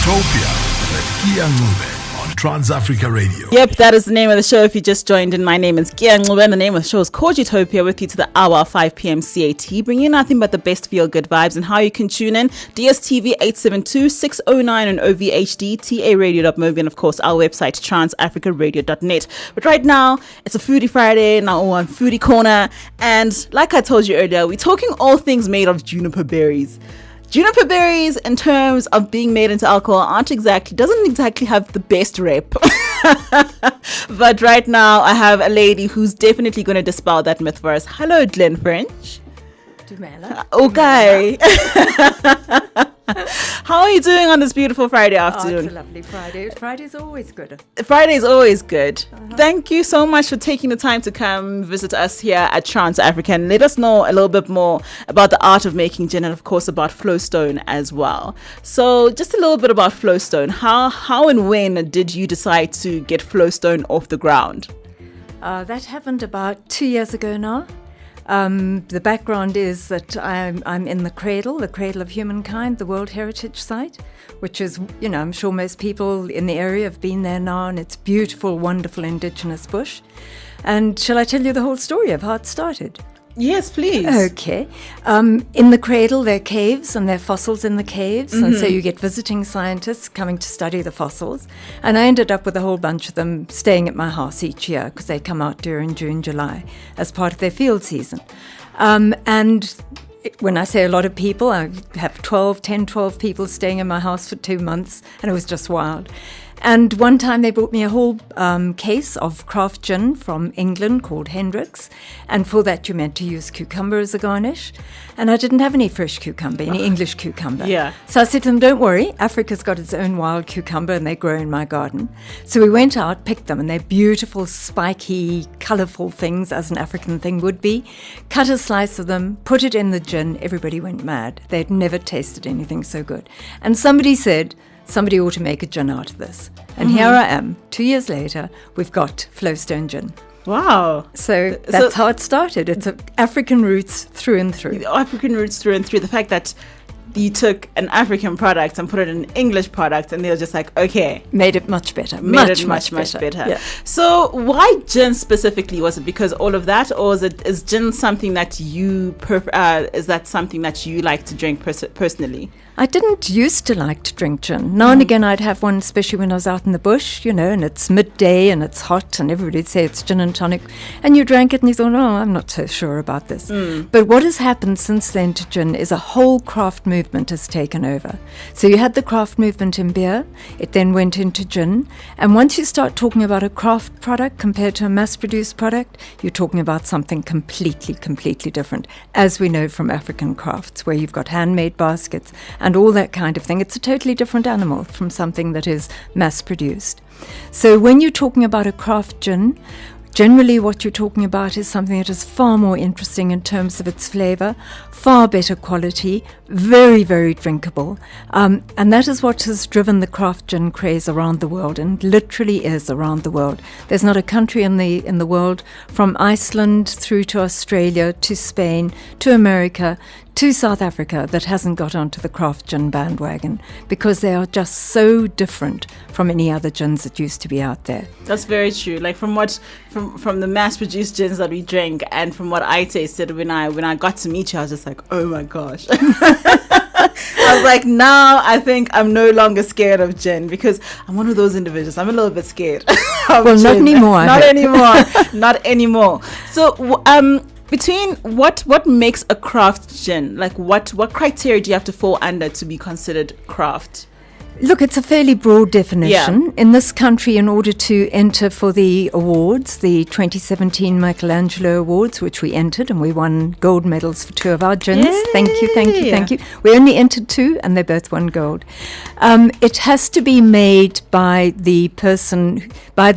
Utopia with Kea Ncube on Trans-Africa Radio. Yep, that is the name of the show. If you just joined in, my name is Kea Ncube, and the name of the show is called Utopia, with you to the hour 5 p.m. CAT, bringing you nothing but the best feel-good vibes. And how you can tune in: DSTV 872-609 on OVHD, TARadio.mobi, and of course our website transafricaradio.net. But right now, it's a Foodie Friday, now we're on Foodie Corner, and like I told you earlier, we're talking all things made of juniper berries. Juniper berries, in terms of being made into alcohol, doesn't exactly have the best rep. But right now, I have a lady who's definitely going to dispel that myth for us. Hello, Glyn French. Okay. How are you doing on this beautiful Friday afternoon? Oh, it's a lovely Friday. Friday's always good. Friday's always good. Thank you so much for taking the time to come visit us here at Trans-Africa and let us know a little bit more about the art of making gin, and of course about Flowstone as well. So just a little bit about Flowstone. How and when did you decide to get Flowstone off the ground? That happened about 2 years ago now. The background is that I'm in the Cradle of Humankind, the World Heritage Site, which is, I'm sure most people in the area have been there now, and it's beautiful, wonderful indigenous bush. And shall I tell you the whole story of how it started? Yes, please. Okay. In the Cradle, there are caves, and there are fossils in the caves. Mm-hmm. And so you get visiting scientists coming to study the fossils. And I ended up with a whole bunch of them staying at my house each year, because they come out during June, July as part of their field season. And when I say a lot of people, I have 12 people staying in my house for 2 months, and it was just wild. And one time they brought me a whole case of craft gin from England called Hendrick's. And for that, you're meant to use cucumber as a garnish. And I didn't have any fresh cucumber, any English cucumber. Yeah. So I said to them, don't worry, Africa's got its own wild cucumber and they grow in my garden. So we went out, picked them, and they're beautiful, spiky, colourful things, as an African thing would be. Cut a slice of them, put it in the gin. Everybody went mad. They'd never tasted anything so good. And somebody said, somebody ought to make a gin out of this. And here I am, 2 years later, we've got Flowstone gin. Wow. So that's how it started. It's African roots through and through. African roots through and through. The fact that you took an African product and put it in an English product, and they were just like, okay. Made it much better. Much better. Yeah. So why gin specifically? Was it because all of that, or is gin something that you like to drink personally? I didn't used to like to drink gin. Now and again I'd have one, especially when I was out in the bush, and it's midday and it's hot and everybody'd say it's gin and tonic. And you drank it and you thought, oh, I'm not so sure about this. But what has happened since then to gin is a whole craft movement has taken over. So you had the craft movement in beer, it then went into gin. And once you start talking about a craft product compared to a mass-produced product, you're talking about something completely different, as we know from African crafts, where you've got handmade baskets and all that kind of thing. It's a totally different animal from something that is mass-produced. So when you're talking about a craft gin, generally what you're talking about is something that is far more interesting in terms of its flavour, far better quality, very, very drinkable. And that is what has driven the craft gin craze around the world, and literally is around the world. There's not a country in the world, from Iceland through to Australia, to Spain, to America, to South Africa, that hasn't got onto the craft gin bandwagon, because they are just so different from any other gins that used to be out there. That's very true. Like from the mass-produced gins that we drink, and from what I tasted when I got to meet you, I was just like, oh my gosh. I was like, now I think I'm no longer scared of gin, because I'm one of those individuals. I'm a little bit scared. Well, not anymore. Not anymore. So, between what makes a craft gin? Like what criteria do you have to fall under to be considered craft? Look, it's a fairly broad definition. Yeah. In this country, in order to enter for the awards, the 2017 Michelangelo Awards, which we entered, and we won gold medals for 2 of our gins. Yay! Thank you. We only entered 2, and they both won gold. It has to be made by the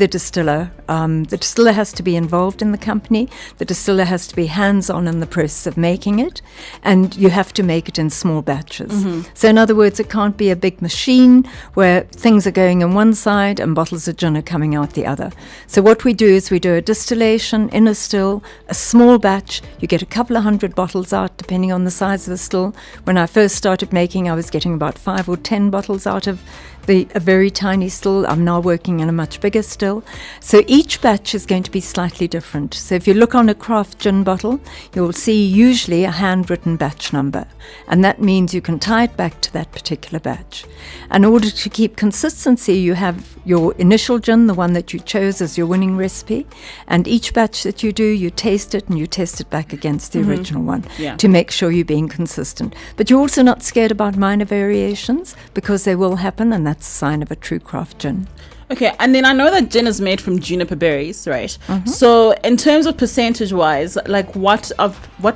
distiller, the distiller has to be involved in the company. The distiller has to be hands-on in the process of making it, and you have to make it in small batches. So in other words, it can't be a big machine where things are going on one side and bottles of gin are coming out the other. So what we do is we do a distillation in a still, a small batch. You get a couple of 100 bottles out depending on the size of the still. When I first started making, I was getting about 5 or 10 bottles out of a very tiny still. I'm now working in a much bigger still. So each batch is going to be slightly different. So if you look on a craft gin bottle, you'll see usually a handwritten batch number. And that means you can tie it back to that particular batch. In order to keep consistency, you have your initial gin, the one that you chose as your winning recipe. And each batch that you do, you taste it and you test it back against the original one to make sure you're being consistent. But you're also not scared about minor variations because they will happen, and that's a sign of a true craft gin. Okay, and then I know that gin is made from juniper berries, right? So in terms of percentage-wise, like what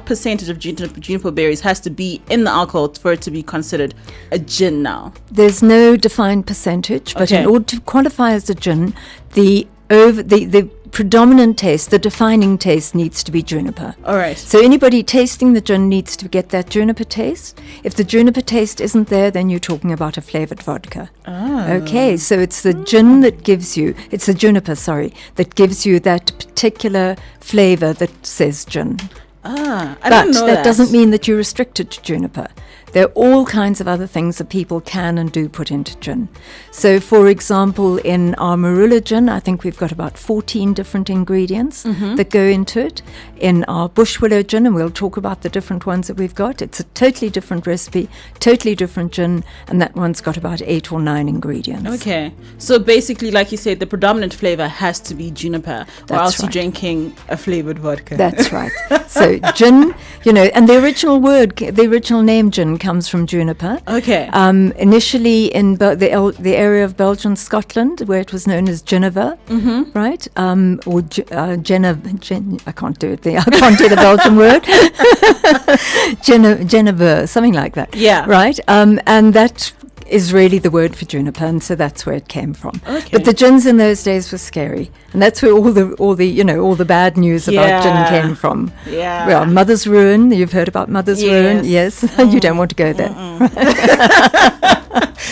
percentage of juniper berries has to be in the alcohol for it to be considered a gin now? There's no defined percentage, but in order to qualify as a gin, the predominant taste, the defining taste, needs to be juniper. All right. So anybody tasting the gin needs to get that juniper taste. If the juniper taste isn't there, then you're talking about a flavored vodka. Okay, so it's the gin that gives you, it's the juniper, that gives you that particular flavor that says gin. I didn't know But that doesn't mean that you're restricted to juniper. There are all kinds of other things that people can and do put into gin. So, for example, in our Marula gin, I think we've got about 14 different ingredients that go into it. In our Bush Willow gin, and we'll talk about the different ones that we've got, it's a totally different recipe, totally different gin, and that one's got about 8 or 9 ingredients. Okay. So basically, like you said, the predominant flavor has to be juniper, or else you're drinking a flavored vodka. That's right. So gin, and the original name gin comes from juniper. Okay. Initially in the area of Belgium, Scotland, where it was known as Geneva, right? Or I can't do it. I can't do the Belgian word. Geneva, something like that. Yeah. Right. And that is really the word for juniper, and so that's where it came from. Okay. But the gins in those days were scary, and that's where all the bad news about gin came from. Yeah. Well, Mother's Ruin. You've heard about Mother's Ruin, yes. You don't want to go there.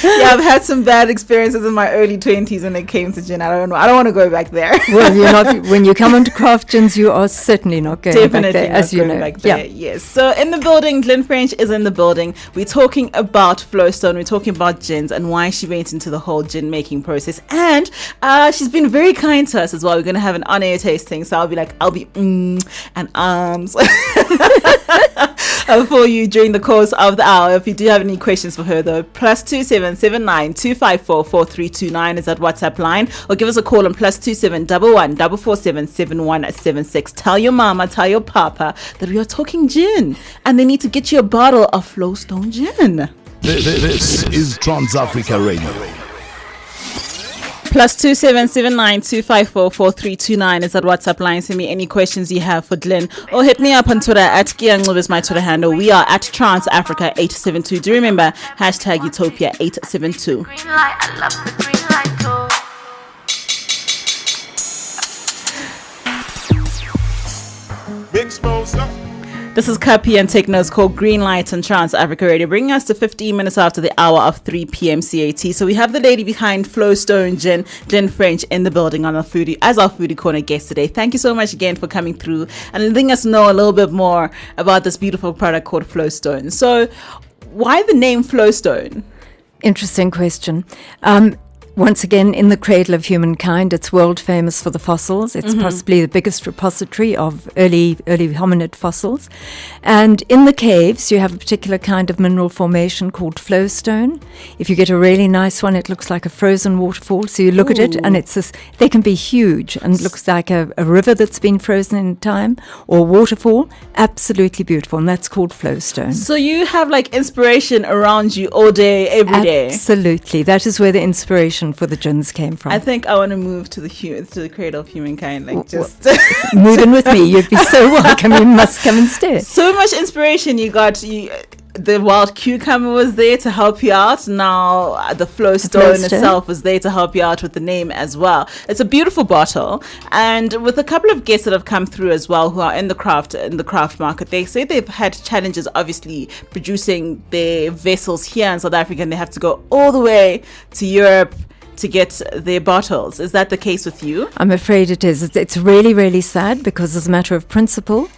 Yeah, I've had some bad experiences in my early 20s when it came to gin. I don't know. I don't want to go back there. Well, you're not. When you come onto craft gins, you are certainly not going Definitely back there, as you know. Back there. Yes. So in the building, Glyn French is in the building. We're talking about Flowstone. We're talking about gins and why she went into the whole gin making process. And she's been very kind to us as well. We're going to have an on-air tasting. So I'll be and for you during the course of the hour. If you do have any questions for her, though, +2779 254 4329 is that WhatsApp line, or give us a call on +2711 447 7176. Tell your mama, tell your papa that we are talking gin, and they need to get you a bottle of Flowstone gin. This is Trans Africa Radio. +2779 254 4329 is that WhatsApp line. Send me any questions you have for Glyn, or hit me up on Twitter at Kea Ncube is my Twitter handle. We are at Trans Africa 872. Do remember #Utopia 872. Green light, I love the green light too. Big Smosa. This is Kea and Techno's called Green Light on Trans Africa Radio, bringing us to 15 minutes after the hour of 3 p.m. CAT. So we have the lady behind Flowstone Gin, Glyn French, in the building on our foodie corner guest today. Thank you so much again for coming through and letting us know a little bit more about this beautiful product called Flowstone. So why the name Flowstone? Interesting question. Once again, in the cradle of humankind, it's world famous for the fossils. It's possibly the biggest repository of early hominid fossils. And in the caves, you have a particular kind of mineral formation called flowstone. If you get a really nice one, it looks like a frozen waterfall. So you look at it, and they can be huge, and it looks like a river that's been frozen in time, or a waterfall. Absolutely beautiful, and that's called flowstone. So you have like inspiration around you all day, every day. Absolutely. That is where the inspiration for the gins came from. I think I want to move to the cradle of humankind. Like just move in with me. You'd be so welcome. You must come and stay. So much inspiration you got. the wild cucumber was there to help you out. Now the Flowstone itself was there to help you out with the name as well. It's a beautiful bottle, and with a couple of guests that have come through as well who are in the craft market, they say they've had challenges obviously producing their vessels here in South Africa, and they have to go all the way to Europe to get their bottles. Is that the case with you? I'm afraid it is. It's really, really sad, because as a matter of principle,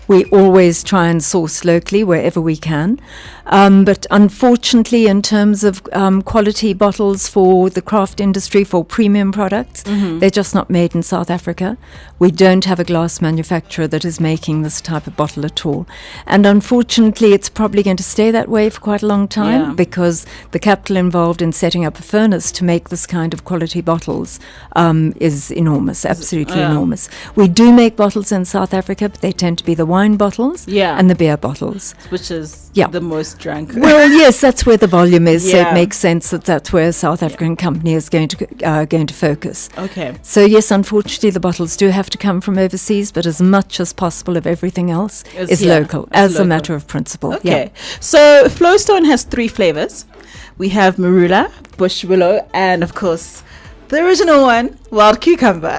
we always try and source locally wherever we can. But unfortunately, in terms of quality bottles for the craft industry, for premium products, they're just not made in South Africa. We don't have a glass manufacturer that is making this type of bottle at all. And unfortunately, it's probably going to stay that way for quite a long time, because the capital involved in setting up a furnace to make this kind of quality bottles is enormous, absolutely enormous. We do make bottles in South Africa, but they tend to be the wine bottles and the beer bottles. Which is the most drunk. Well, yes, that's where the volume is, so it makes sense that that's where a South African company is going to focus. Okay. So yes, unfortunately, the bottles do have to come from overseas, but as much as possible of everything else is local, as a matter of principle. Okay. So Flowstone has 3 flavors. We have marula, bush willow, and of course the original one, wild cucumber.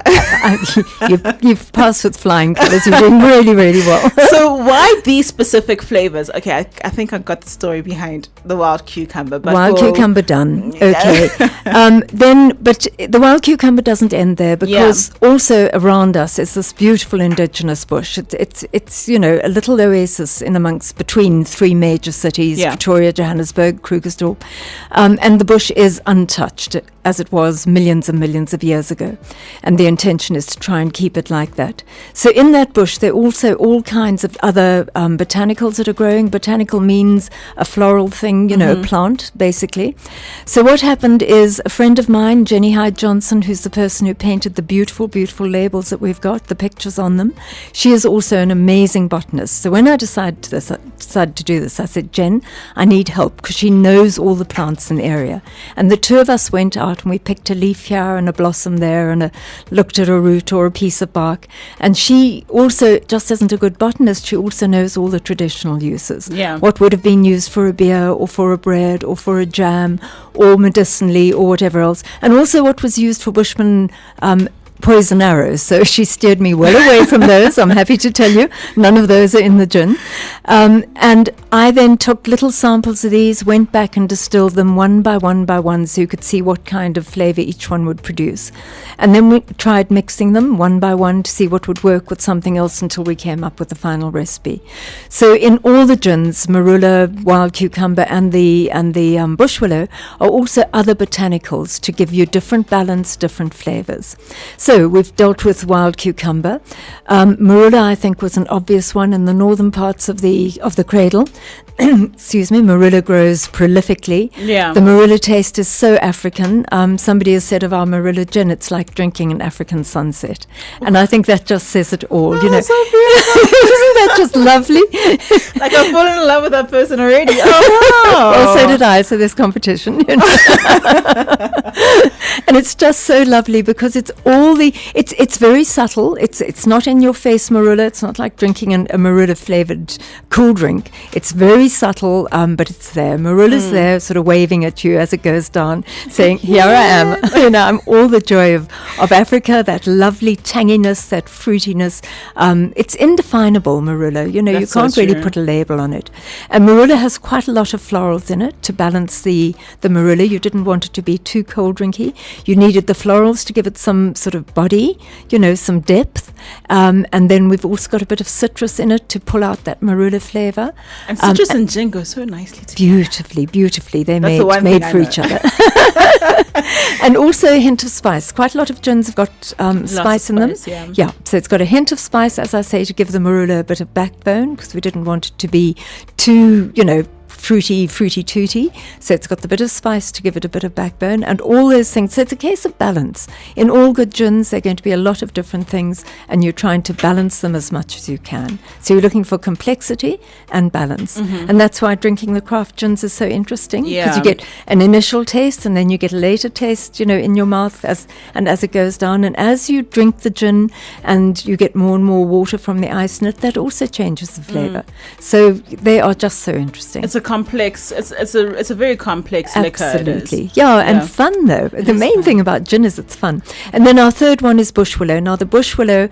You've passed with flying colours. You're doing really, really well. So why these specific flavors? Okay, I think I got the story behind the wild cucumber. But wild cucumber done. Okay. But the wild cucumber doesn't end there, because also around us is this beautiful indigenous bush. It's a little oasis between 3 major cities, Pretoria, Johannesburg, Krugersdorp, and the bush is untouched, as it was millions and millions of years ago. And the intention is to try and keep it like that. So in that bush, there are also all kinds of other botanicals that are growing. Botanical means a floral thing, a plant, basically. So what happened is a friend of mine, Jenny Hyde Johnson, who's the person who painted the beautiful, beautiful labels that we've got, the pictures on them. She is also an amazing botanist. So when I decided to do this, I said, Jen, I need help, because she knows all the plants in the area. And the 2 of us went out and we picked a leaf here and a blossom there and looked at a root or a piece of bark. And she also just isn't a good botanist. She also knows all the traditional uses. Yeah. What would have been used for a beer or for a bread or for a jam or medicinally or whatever else. And also what was used for Bushman poison arrows. So she steered me well away from those. I'm happy to tell you, none of those are in the gin. And I then took little samples of these, went back and distilled them one by one, so you could see what kind of flavor each one would produce. And then we tried mixing them one by one to see what would work with something else until we came up with the final recipe. So in all the gins, marula, wild cucumber, and the bush willow are also other botanicals to give you different balance, different flavors. So we've dealt with wild cucumber. Marula, I think, was an obvious one in the northern parts of the cradle. Excuse me, marula grows prolifically. Yeah. The marula taste is so African. Somebody has said of our marula gin, it's like drinking an African sunset. And I think that just says it all. So beautiful. Isn't that just lovely? Like I've fallen in love with that person already. Oh, wow. Well, so did I. So there's competition. And it's just so lovely because it's it's very subtle. It's not in your face marula. It's not like drinking a marula flavored cool drink. It's very subtle, but it's there. Marula's there, sort of waving at you as it goes down, saying, "Here I am." I'm all the joy of Africa. That lovely tanginess, that fruitiness. It's indefinable, marula. You can't really put a label on it. And marula has quite a lot of florals in it to balance the marula. You didn't want it to be too cold drinky. You needed the florals to give it some sort of body, some depth. And then we've also got a bit of citrus in it to pull out that marula flavor. And citrus and gin go so nicely together. Beautifully. They're made for each other. And also a hint of spice. Quite a lot of gins have got spice in them. Yeah. So it's got a hint of spice, as I say, to give the marula a bit of backbone, because we didn't want it to be too, fruity tooty. So it's got the bit of spice to give it a bit of backbone and all those things. So it's a case of balance. In all good gins, there are going to be a lot of different things and you're trying to balance them as much as you can. So you're looking for complexity and balance. Mm-hmm. And that's why drinking the craft gins is so interesting, because you get an initial taste and then you get a later taste, in your mouth as it goes down. And as you drink the gin and you get more and more water from the ice in it, that also changes the flavor. So they are just so interesting. It's a complex. It's a very complex liquor. It is. Absolutely. Yeah, and fun though. The main thing about gin is it's fun. And then our third one is bush willow. Now the bush willow,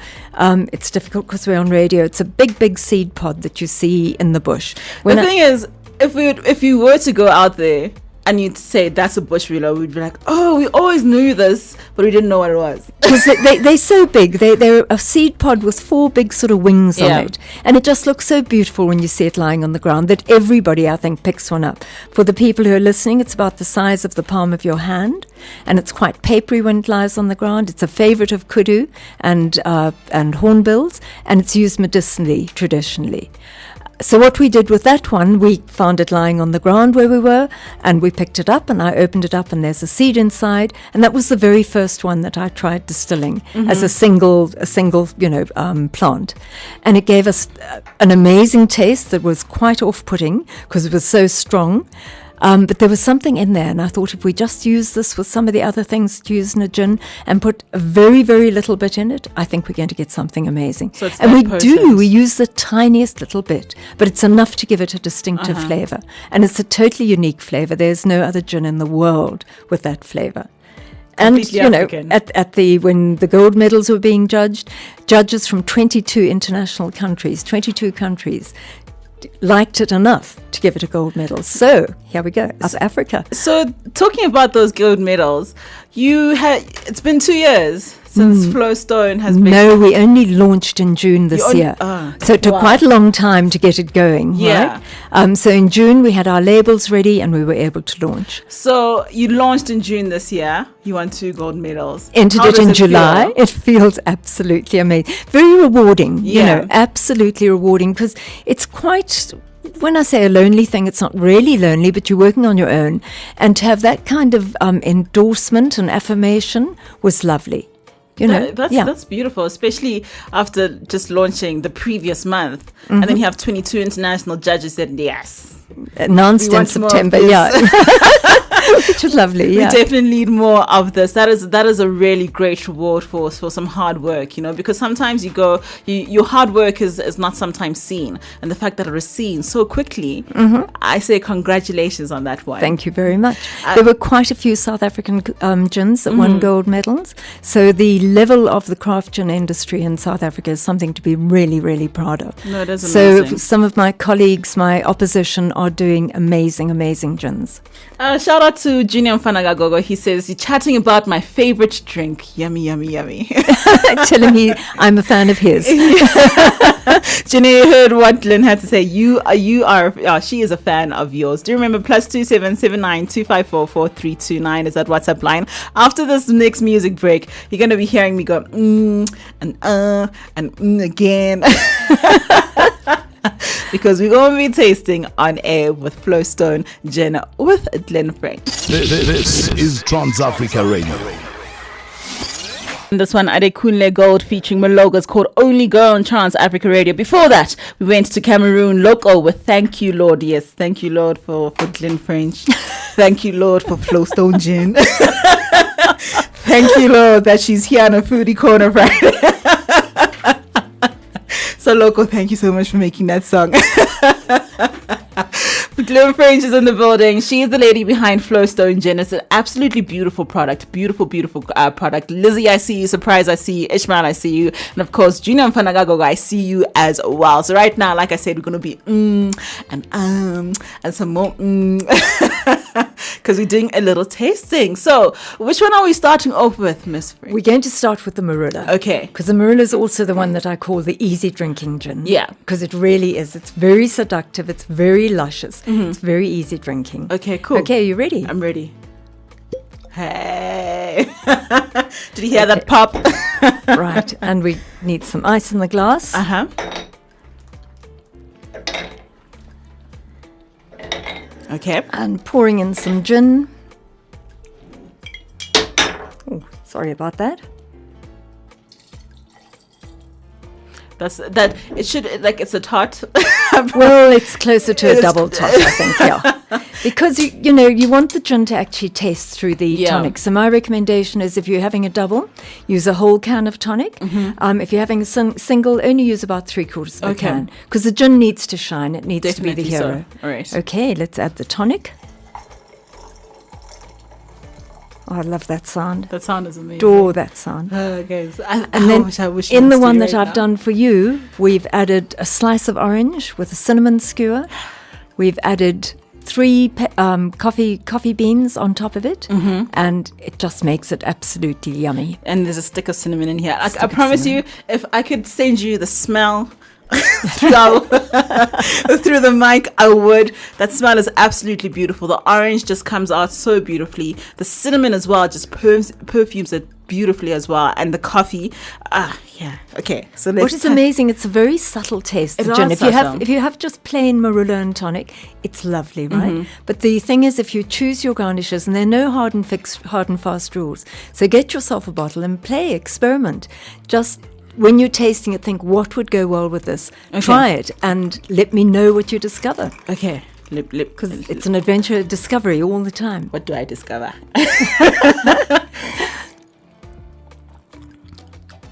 it's difficult because we're on radio. It's a big seed pod that you see in the bush. The thing is, if you were to go out there and you'd say that's a bush willow, we'd be like, oh, we always knew this, but we didn't know what it was. Because they're so big. They're a seed pod with 4 big sort of wings on it. And it just looks so beautiful when you see it lying on the ground that everybody, I think, picks one up. For the people who are listening, it's about the size of the palm of your hand. And it's quite papery when it lies on the ground. It's a favorite of kudu and hornbills. And it's used medicinally, traditionally. So what we did with that one, we found it lying on the ground where we were, and we picked it up, and I opened it up, and there's a seed inside, and that was the very first one that I tried distilling as a single, plant, and it gave us an amazing taste that was quite off-putting because it was so strong. But there was something in there, and I thought if we just use this with some of the other things that you use in a gin and put a very, very little bit in it, I think we're going to get something amazing. So it's and we potent. we use the tiniest little bit, but it's enough to give it a distinctive flavor. And it's a totally unique flavor. There's no other gin in the world with that flavor. And, Completely African. when the gold medals were being judged, judges from 22 international countries, 22 countries, liked it enough to give it a gold medal. So here we go, South Africa. So talking about those gold medals, it's been 2 years since Flowstone has been. No, we only launched in June this year. So it took quite a long time to get it going. Yeah. Right? So in June we had our labels ready and we were able to launch. So you launched in June this year. You won 2 gold medals. Entered How it does in July. feel? It feels absolutely amazing. Very rewarding, Yeah. absolutely rewarding, because it's quite, when I say a lonely thing, it's not really lonely, but you're working on your own. And to have that kind of endorsement and affirmation was lovely. That's beautiful, especially after just launching the previous month. And then you have 22 international judges said yes. Announced in September, which was lovely. We definitely need more of this. That is a really great reward for some hard work, because sometimes your hard work is not sometimes seen, and the fact that it was seen so quickly, I say congratulations on that one. Thank you very much. There were quite a few South African gins that won gold medals, so the level of the craft gin industry in South Africa is something to be really, really proud of. No, it is so amazing. Some of my colleagues, my opposition, are doing amazing gins. Shout out to Junior Mfanagagogo. He says, you're chatting about my favorite drink. Yummy. Tell him I'm a fan of his. Junior heard what Glyn had to say. She is a fan of yours. Do you remember +2779 254 4329 is that WhatsApp line? After this next music break, you're going to be hearing me go and again. Because we're going to be tasting on air with Flowstone Gin with Glyn French. This is Trans-Africa Radio. This one, Adekunle Gold featuring Maloga, is called Only Girl on Trans-Africa Radio. Before that, we went to Cameroon Local with Thank You, Lord. Yes, thank you, Lord, for Glyn French. Thank you, Lord, for Flowstone Gin. Thank you, Lord, that she's here on a foodie corner Friday. So Local, thank you so much for making that song. Glyn French is in the building. She is the lady behind Flowstone Gin. It's an absolutely beautiful product. Beautiful product. Lizzie, I see you. Surprise, I see you. Ishmael, I see you. And of course, Junior Mfanagagogo, I see you as well. So right now, like I said, we're going to be and some more because we're doing a little tasting. So which one are we starting off with, Miss French? We're going to start with the Marula. Okay. Because the Marula is also the one that I call the easy drinking gin. Yeah. Because it really is. It's very seductive. It's very luscious. It's very easy drinking. Okay, cool. Okay, you ready? I'm ready. Hey. Did you hear that pop? Right. And we need some ice in the glass. Uh-huh. Okay. And pouring in some gin. Oh, sorry about that. It should, like, it's a tot. Well, it's closer to a double tot, I think, yeah. Because you want the gin to actually taste through the tonic. So my recommendation is, if you're having a double, use a whole can of tonic. If you're having a single, only use about 3/4 of a can, because the gin needs to shine. It needs Definitely to be the hero. so. All right. Okay, let's add the tonic. Oh, I love that sound. That sound is amazing. Adore that sound. Okay. So And then I wish in the you one could that see I've right now. done for you, we've added a slice of orange with a cinnamon skewer. We've added 3 coffee beans on top of it, and it just makes it absolutely yummy. And there's a stick of cinnamon in here. I Stick of promise you, if I could send you the smell through the mic, I would. That smell is absolutely beautiful. The orange just comes out so beautifully. The cinnamon as well just perfumes it beautifully as well. And the coffee, okay. So let's. What is amazing, it's a very subtle taste. It The gin. is If you have just plain marula and tonic, it's lovely, right? But the thing is, if you choose your garnishes, and there are no hard and fast rules, so get yourself a bottle and experiment. Just when you're tasting it, think what would go well with this. Okay. Try it and let me know what you discover. Okay. Because it's an adventure discovery all the time. What do I discover?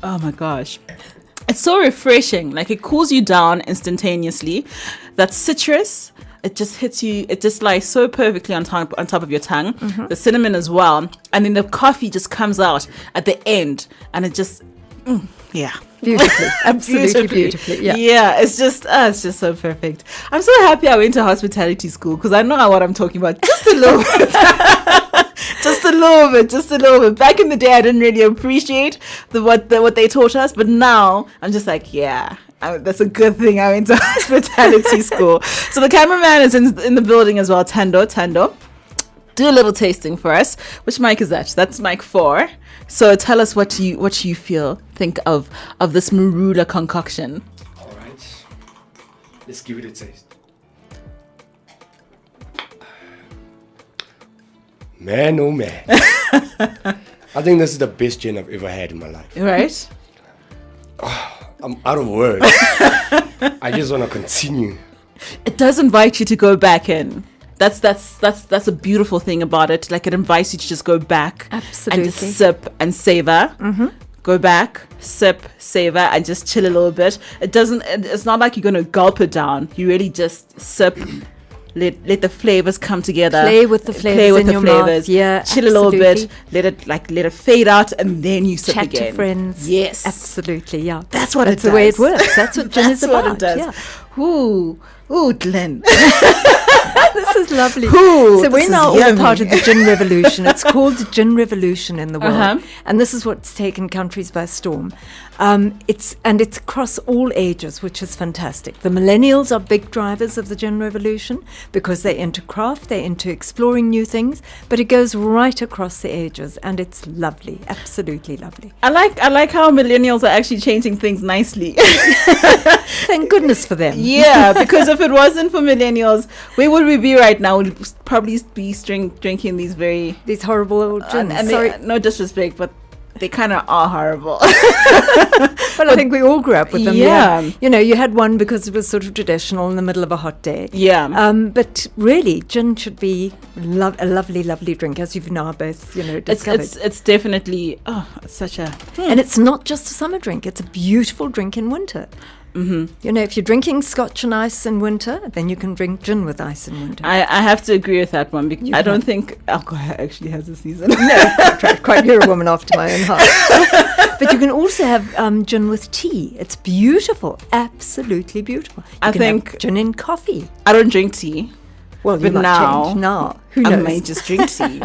Oh my gosh. It's so refreshing. Like, it cools you down instantaneously. That citrus, it just hits you. It just lies so perfectly on top of your tongue. The cinnamon as well. And then the coffee just comes out at the end. And it just, Beautifully. Absolutely beautifully. Yeah. Yeah, it's just so perfect. I'm so happy I went to hospitality school, because I know what I'm talking about just a little bit. Just a little bit. Back in the day, I didn't really appreciate what they taught us, but now I'm just like, that's a good thing I went to hospitality school. So the cameraman is in the building as well. Tando, do a little tasting for us. Which mic is that? That's mic 4. So tell us what you think of this marula concoction. All right, let's give it a taste. Man, oh man. I think this is the best gin I've ever had in my life. Right? I'm out of words. I just want to continue. It does invite you to go back in. That's a beautiful thing about it. Like, it invites you to just go back Absolutely. and just sip and savor. Go back, sip, savor, and just chill a little bit. It's not like you're going to gulp it down. You really just sip. Let the flavors come together. Play with the flavors in your mouth. Yeah, chill a little bit. Let it fade out, and then you sip Chat again. to friends. Yes, absolutely. Yeah, that's the way it works. That's what gin is about. What it does. Yeah. Ooh, Glyn. This is lovely. Ooh, so we're now all yummy. part of the gin revolution. It's called the gin revolution in the world, and this is what's taken countries by storm. It's across all ages, which is fantastic. The millennials are big drivers of the gin revolution because they're into craft, they're into exploring new things, but it goes right across the ages, and it's lovely, absolutely lovely. I like how millennials are actually changing things nicely. Thank goodness for them. Yeah, because if it wasn't for millennials, where would we be right now? We'd probably be drinking these horrible old gins. And Sorry, no disrespect, but they kind of are horrible. But I think we all grew up with them. Yeah. You had one because it was sort of traditional in the middle of a hot day. Yeah. But really, gin should be a lovely, lovely drink, as you've now both, discovered. It's definitely it's such a and it's not just a summer drink; it's a beautiful drink in winter. If you're drinking scotch and ice in winter, then you can drink gin with ice in winter. I have to agree with that one, because I don't think alcohol actually has a season. No, quite. You're a woman after my own heart. But you can also have gin with tea. It's beautiful, absolutely beautiful. You can have gin in coffee. I don't drink tea. Well, you might change now. Who knows? I may just drink tea.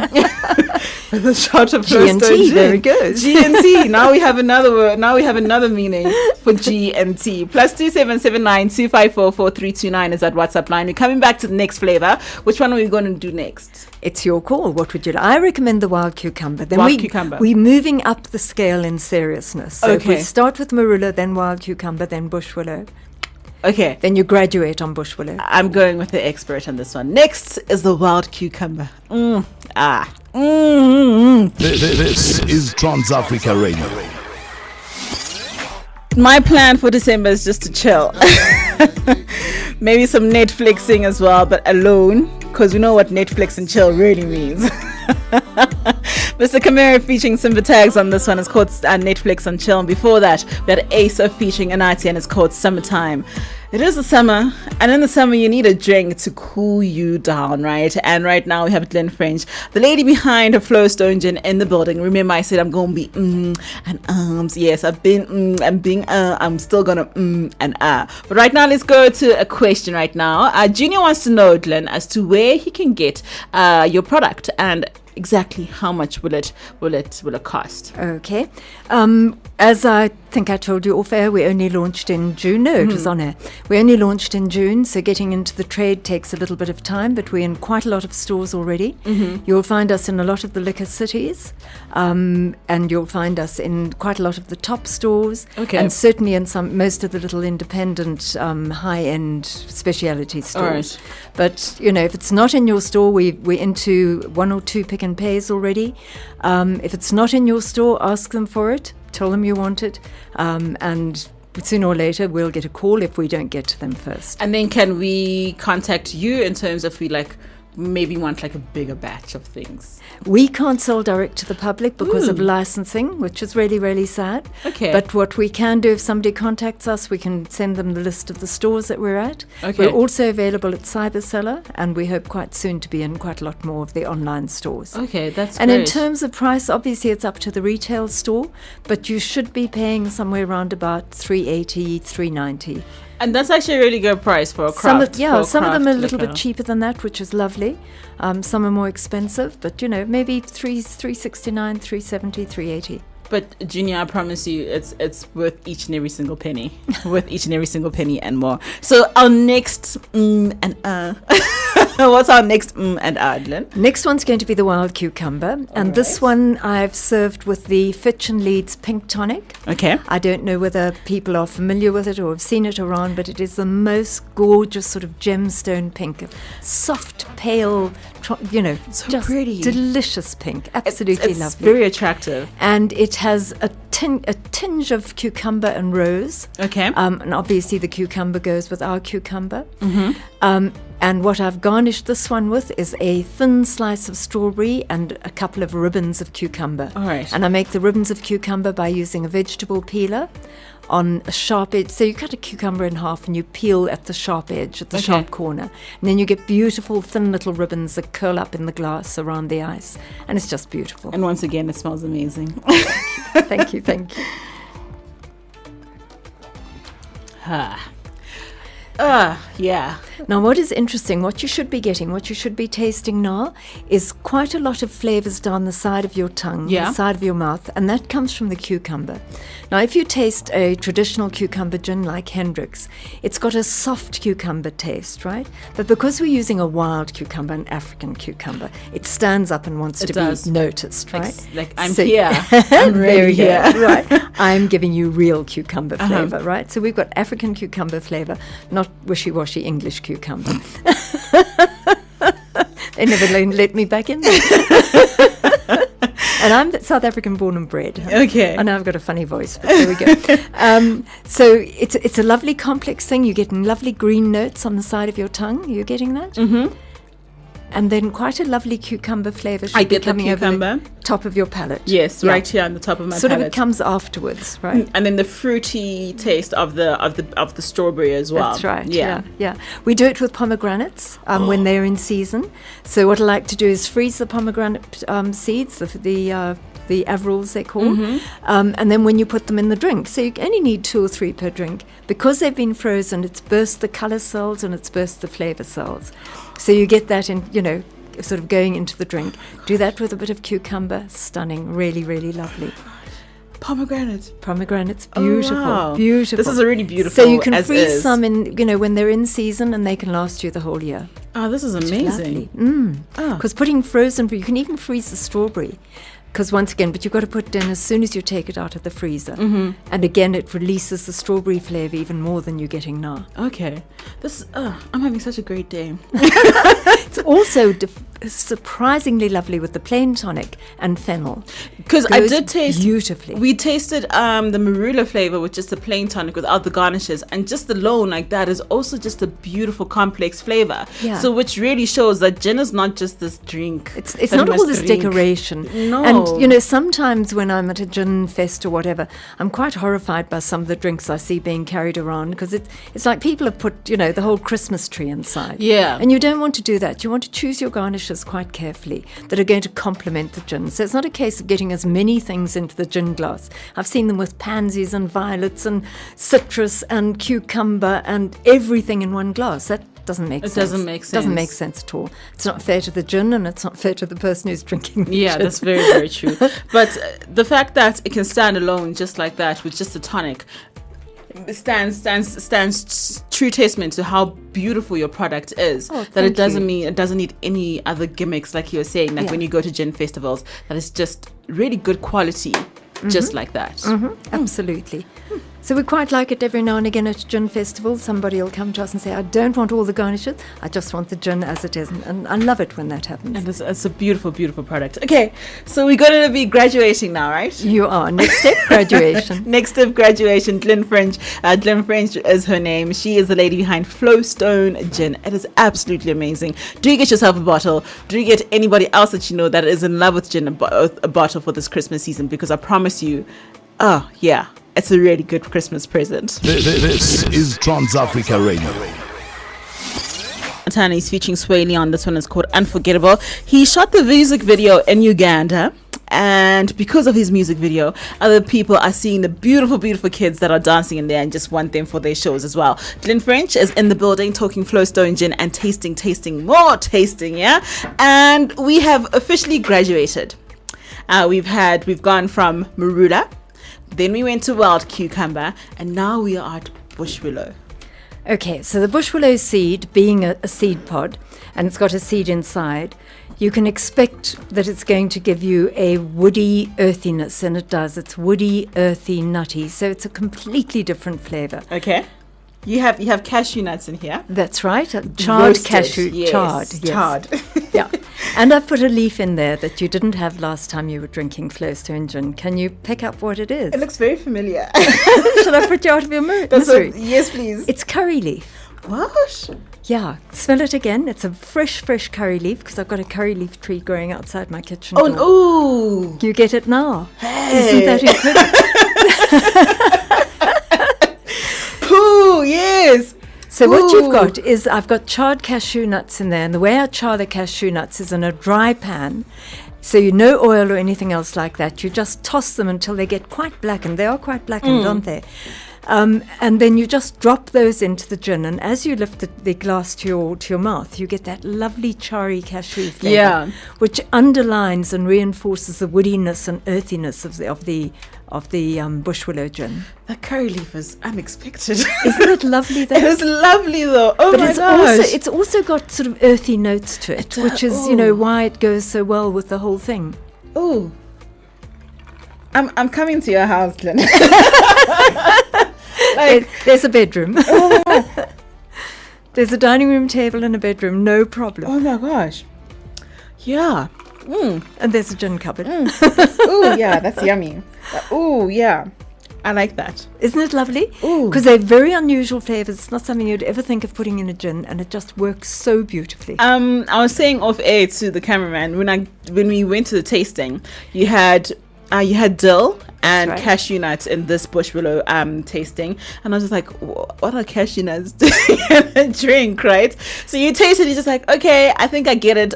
With a shot of G&T, Flowstone there it goes. G&T. Now we have another word. Now we have another meaning for G&T. +2779 254 4329 is that WhatsApp line. We're coming back to the next flavor. Which one are we going to do next? It's your call. What would you like? I recommend the wild cucumber. Then cucumber. We're moving up the scale in seriousness. So if we Okay. start with marula, then wild cucumber, then bush willow. Okay. Then you graduate on bush willow. I'm going with the expert on this one. Next is the wild cucumber. This is Trans Africa Radio. My plan for December is just to chill. Maybe some Netflixing as well, but alone. because we know what Netflix and chill really means. Mr. Camaro featuring Simba Tags on this one is called Netflix and Chill. And before that, we had Ace featuring Anati and it's called Summertime. It is the summer, and in the summer you need a drink to cool you down, right? And right now we have Glyn French, the lady behind her Flowstone gin, in the building. Remember, I said I'm going to be and yes, I've been I'm being I'm still gonna and But right now, let's go to a question. Right now, Junior wants to know, Glyn, as to where he can get your product and exactly how much will it cost. Okay. As I think I told you off air, we only launched in June. No, it was on air. We only launched in June, so getting into the trade takes a little bit of time, but we're in quite a lot of stores already. You'll find us in a lot of the liquor cities, and you'll find us in quite a lot of the top stores, and certainly in most of the little independent high-end specialty stores. Right. But, if it's not in your store, we're into 1 or 2 pick and pays already. If it's not in your store, ask them for it. Tell them you want it, and sooner or later we'll get a call if we don't get to them first. And then can we contact you in terms of we maybe want a bigger batch of things? We can't sell direct to the public because of licensing, which is really, really sad. Okay. But what we can do, if somebody contacts us, we can send them the list of the stores that we're at. Okay. We're also available at Cyberseller, and we hope quite soon to be in quite a lot more of the online stores. Okay, that's And great. in terms of price, obviously it's up to the retail store, but you should be paying somewhere around about $380, $390. And that's actually a really good price for a craft. Some of them are a little liquor. bit cheaper than that, which is lovely. Some are more expensive, but maybe $369, $370, $380. But Junior, I promise you, it's worth each and every single penny, worth each and every single penny and more. So our next what's our next Glyn? Next one's going to be the wild cucumber, and this one I've served with the Fitch and Leeds Pink Tonic. Okay. I don't know whether people are familiar with it or have seen it around, but it is the most gorgeous sort of gemstone pink, soft, pale, so just pretty, delicious pink, absolutely it's lovely, very attractive, and it has a tinge of cucumber and rose. Okay. And obviously the cucumber goes with our cucumber. And what I've garnished this one with is a thin slice of strawberry and a couple of ribbons of cucumber. All right. And I make the ribbons of cucumber by using a vegetable peeler on a sharp edge. So you cut a cucumber in half and you peel at the sharp edge, at the sharp corner. And then you get beautiful thin little ribbons that curl up in the glass around the ice. And it's just beautiful. And once again, it smells amazing. Thank you, thank you. Yeah. Now, what is interesting, what you should be getting, what you should be tasting now, is quite a lot of flavors down the side of your tongue, the side of your mouth, and that comes from the cucumber. Now, if you taste a traditional cucumber gin like Hendrick's, it's got a soft cucumber taste, right? But because we're using a wild cucumber, an African cucumber, it stands up and wants to be noticed, right? Like I'm here. I'm There really you go, here. right? I'm giving you real cucumber flavor, right? So we've got African cucumber flavor, not wishy-washy English cucumber. They never let me back in there. And I'm South African born and bred. Okay. I know I've got a funny voice, but there we go. So it's a lovely complex thing. You're getting lovely green notes on the side of your tongue. You're getting that? Mm-hmm. And then quite a lovely cucumber flavour should be coming over the top of your palate. Yes, right here on the top of my sort palate. of it comes afterwards, right? And then the fruity taste of the strawberry as well. That's right. Yeah. We do it with pomegranates when they're in season. So what I like to do is freeze the pomegranate seeds, the averils they call, and then when you put them in the drink, so you only need 2 or 3 per drink, because they've been frozen, it's burst the colour cells and it's burst the flavour cells. So you get that in, sort of going into the drink. Do that with a bit of cucumber, stunning, really, really lovely. Pomegranates, beautiful, wow. Beautiful. This is a really beautiful. So you can freeze some in, when they're in season, and they can last you the whole year. Oh, this is amazing. Because putting frozen, you can even freeze the strawberry. Because once again, but you've got to put it in as soon as you take it out of the freezer. And again, it releases the strawberry flavour even more than you're getting now. Okay. I'm having such a great day. It's also surprisingly lovely with the plain tonic and fennel. Because I did taste beautifully. We tasted the marula flavour with just the plain tonic without the garnishes, and just alone like that is also just a beautiful complex flavour. Yeah. So which really shows that gin is not just this drink. It's that not we all must this drink. decoration. No. And, you know, sometimes when I'm at a gin fest or whatever, I'm quite horrified by some of the drinks I see being carried around because it's like people have put, you know, the whole Christmas tree inside. Yeah. And you don't want to do that. You want to choose your garnishes quite carefully that are going to complement the gin. So it's not a case of getting as many things into the gin glass. I've seen them with pansies and violets and citrus and cucumber and everything in one glass. That doesn't make sense. It doesn't make sense. Doesn't make sense at all. It's not fair to the gin and it's not fair to the person who's drinking the Yeah, gin. that's very, very true. But the fact that it can stand alone just like that with just a tonic stands true testament to how beautiful your product is. Oh, that it thank you. doesn't need any other gimmicks, like you were saying, like Yeah. when you go to gin festivals, that it's just really good quality, just like that. Absolutely. So we quite like it every now and again at a gin festival. Somebody will come to us and say, I don't want all the garnishes. I just want the gin as it is. And I love it when that happens. And it's a beautiful, beautiful product. Okay, so we're going to be graduating now, right? You are. Next step, graduation. Next step, graduation. Glyn French. Glyn French is her name. She is the lady behind Flowstone Gin. It is absolutely amazing. Do get yourself a bottle. Do get anybody else that you know that is in love with gin a bottle for this Christmas season, because I promise you, oh yeah, it's a really good Christmas present. This is Trans-Africa Radio. Tana is featuring Sway Leon. This one is called Unforgettable. He shot the music video in Uganda, and because of his music video, other people are seeing the beautiful, beautiful kids that are dancing in there and just want them for their shows as well. Glyn French is in the building talking Flowstone Gin and more tasting, yeah? And we have officially graduated. We've gone from Marula, then we went to Wild Cucumber, and now we are at Bush Willow. Okay, so the bush willow seed, being a seed pod, and it's got a seed inside, you can expect that it's going to give you a woody earthiness, and it does. It's woody, earthy, nutty, so it's a completely different flavour. Okay. You have cashew nuts in here. That's right, charred Roasted, cashew, yes, charred. Yes. charred. Yeah, and I've put a leaf in there that you didn't have last time you were drinking Flowstone Gin. Can you pick up what it is? It looks very familiar. Should I put you out of your misery? Yes, please. It's curry leaf. What? Yeah, smell it again. It's a fresh curry leaf because I've got a curry leaf tree growing outside my kitchen door. Oh, You get it now. Hey. Isn't that incredible? ooh, yes. So what Ooh. you've got is I've got charred cashew nuts in there, and the way I char the cashew nuts is in a dry pan. So no oil or anything else like that. You just toss them until they get quite blackened. They are quite blackened, aren't they? And then you just drop those into the gin, and as you lift the glass to your mouth, you get that lovely charry cashew flavour, Yeah. which underlines and reinforces the woodiness and earthiness of the bush willow gin. That curry leaf is unexpected. Isn't it lovely though? It is lovely though. Oh But my gosh. it's also got sort of earthy notes to it, which is, you know, why it goes so well with the whole thing. Ooh. I'm coming to your house, Glyn. There's a bedroom. There's a dining room table and a bedroom, no problem. Oh my gosh. Yeah. And there's a gin cupboard. Ooh, yeah, that's yummy. Ooh, yeah. I like that. Isn't it lovely? Ooh. Because they're very unusual flavours. It's not something you'd ever think of putting in a gin, and it just works so beautifully. I was saying off air to the cameraman when we went to the tasting, you had dill and That's right. cashew nuts in this bush willow tasting, and I was just like, what are cashew nuts doing in a drink, right? So you taste it, you're just like, okay, I think I get it.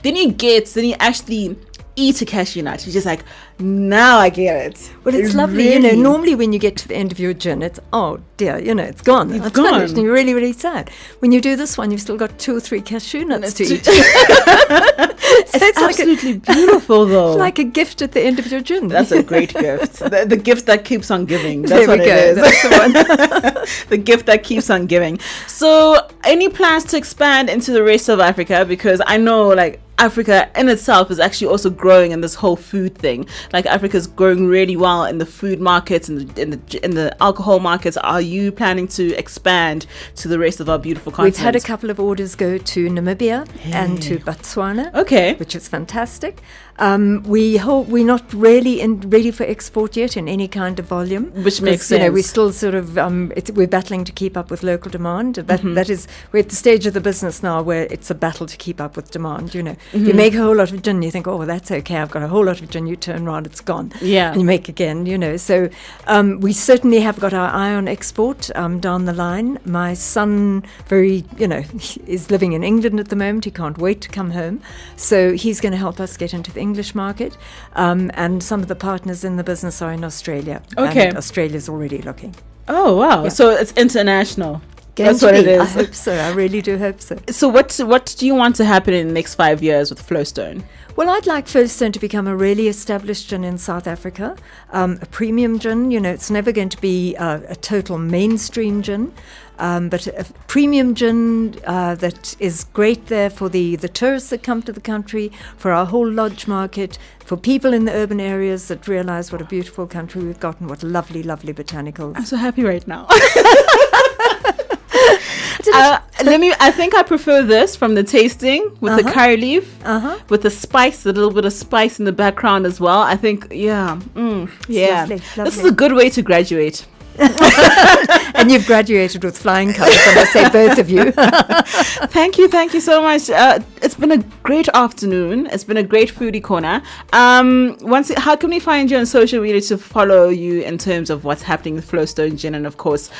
Then you actually eat a cashew nut. You're just like, now I get it. Well, it's lovely. You know, normally when you get to the end of your gin, it's, oh dear, you know, it's gone. It's finished, gone. and you're really, really sad. When you do this one, you've still got 2 or 3 cashew nuts to eat. It's absolutely beautiful though. It's like a gift at the end of your gin. That's a great gift. The gift that keeps on giving. There That's what we it go. is. That's the one. The gift that keeps on giving. So, any plans to expand into the rest of Africa? Because I know, like, Africa in itself is actually also growing in this whole food thing. Like, Africa's growing really well in the food markets and in the alcohol markets. Are you planning to expand to the rest of our beautiful continent? We've had a couple of orders go to Namibia and to Botswana. Okay. Which is fantastic. We're not really ready for export yet in any kind of volume, Which makes sense. We're still sort of we're battling to keep up with local demand. That is, we're at the stage of the business now where it's a battle to keep up with demand. You make a whole lot of gin, you think, oh, well, that's okay. I've got a whole lot of gin. You turn around, it's gone. Yeah. And you make again. So we certainly have got our eye on export down the line. My son, is living in England at the moment. He can't wait to come home, so he's going to help us get into the English market. And some of the partners in the business are in Australia. Okay. And Australia's already looking. Oh, wow. Yeah. So it's international. Going That's to what be. it is. I hope so. I really do hope so. So what do you want to happen in the next 5 years with Flowstone? Well, I'd like Flowstone to become a really established gin in South Africa, a premium gin. It's never going to be a total mainstream gin, but a premium gin that is great there for the tourists that come to the country, for our whole lodge market, for people in the urban areas that realise what a beautiful country we've got and what lovely, lovely botanicals. I'm so happy right now. I think I prefer this from the tasting with the curry leaf, with the spice, a little bit of spice in the background as well. I think, yeah. Lovely. This is a good way to graduate. And you've graduated with flying colours, I must say, both of you. Thank you so much. It's been a great afternoon. It's been a great foodie corner. How can we find you on social media to follow you in terms of what's happening with Flowstone Gin, and of course,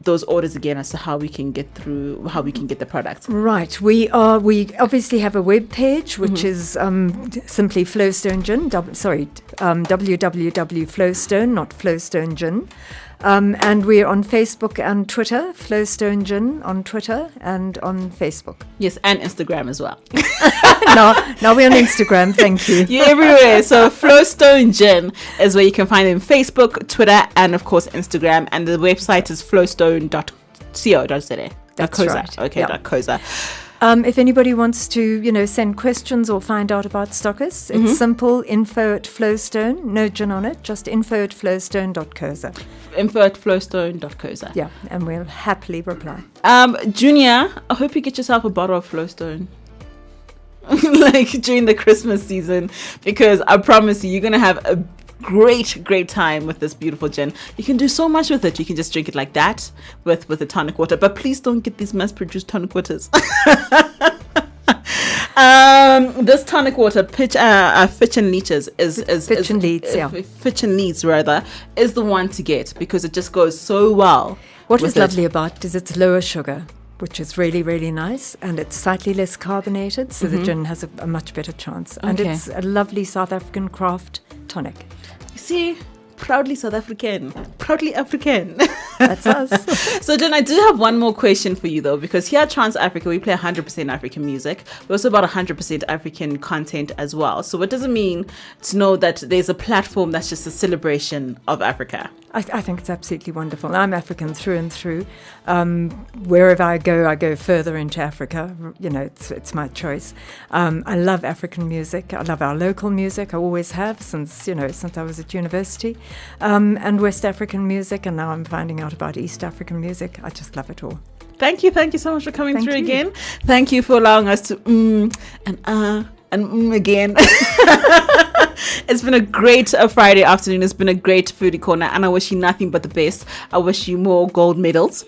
those orders again as to how we can get the product? Right, we obviously have a web page which is simply Flowstone Gin. www.flowstone, not Flowstone Gin. And we're on Facebook and Twitter, Flowstone Gin on Twitter and on Facebook. Yes, and Instagram as well. Now we're on Instagram, thank you. You're everywhere. So Flowstone Gin is where you can find them: Facebook, Twitter, and of course Instagram. And the website is flowstone.co.za. That's right. Okay, yeah. .coza. If anybody wants to, send questions or find out about stockists, it's simple, info@Flowstone, no gin on it, just info@flowstone.coza. info@flowstone.coza. Yeah, and we'll happily reply. Junior, I hope you get yourself a bottle of Flowstone. Like during the Christmas season, because I promise you're going to have a great time with this beautiful gin. You can do so much with it. You can just drink it like that with the tonic water, but please don't get these mass-produced tonic waters. This tonic water, Fitch and Leeds is Fitch and Leeds, yeah. Fitch and Leeds rather is the one to get, because it just goes so well. What is lovely about it is it's lower sugar, which is really, really nice, and it's slightly less carbonated, so the gin has a much better chance. And Okay. it's a lovely South African craft tonic. You see, proudly South African, proudly African. That's us. So Jen, I do have one more question for you though, because here at Trans Africa we play 100% African music. We're also about 100% African content as well. So what does it mean to know that there's a platform that's just a celebration of Africa? I think it's absolutely wonderful. I'm African through and through. Wherever I go further into Africa. It's my choice. I love African music. I love our local music. I always have since I was at university. And West African music, and now I'm finding out about East African music. I just love it all. Thank you so much for coming Thank through you. again. Thank you for allowing us to and again. It's been a great Friday afternoon. It's been a great foodie corner, and I wish you nothing but the best. I wish you more gold medals,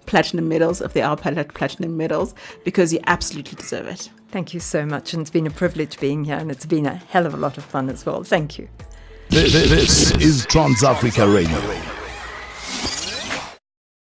platinum medals, if they are platinum medals, because you absolutely deserve it. Thank you so much, and it's been a privilege being here, and it's been a hell of a lot of fun as well. Thank you. This is Trans Africa Radio.